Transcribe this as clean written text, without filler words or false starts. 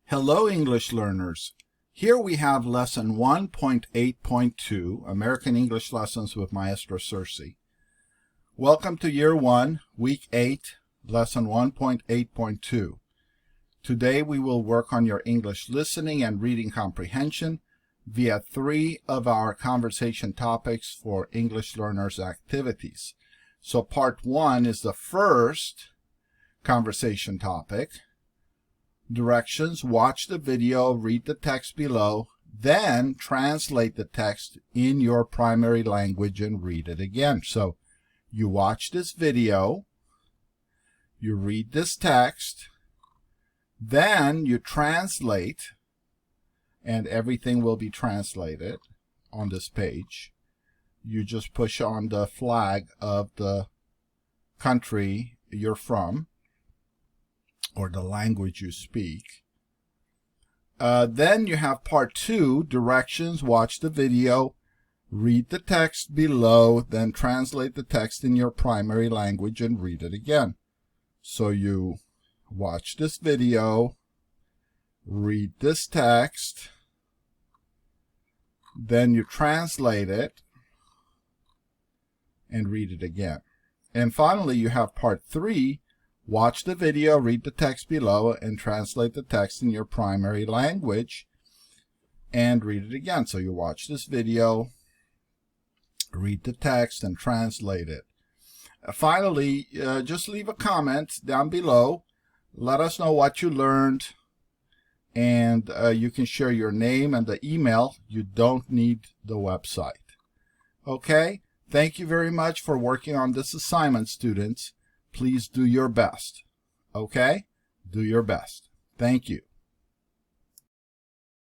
Hello, English learners. Here we have Lesson 1.8.2, American English Lessons with Maestro Sersea. Welcome to Year 1, Week 8, Lesson 1.8.2. Today we will work on your English listening and reading comprehension via 3 of our conversation topics for English learners activities. So Part 1 is the first conversation topic. Directions: watch the video, read the text below, then translate the text in your primary language and read it again. So you watch this video, you read this text, then you translate, and everything will be translated on this page. You just push on the flag of the country you're from, or the language you speak. Then you have Part 2, directions, watch the video, read the text below, then translate the text in your primary language and read it again. So you watch this video, read this text, then you translate it and read it again. And finally, you have Part 3, watch the video, read the text below, and translate the text in your primary language and read it again. So you watch this video, read the text, and translate it. Finally, just leave a comment down below. Let us know what you learned, and you can share your name and the email. You don't need the website. Okay? Thank you very much for working on this assignment, students. Please do your best. Okay? Do your best. Thank you.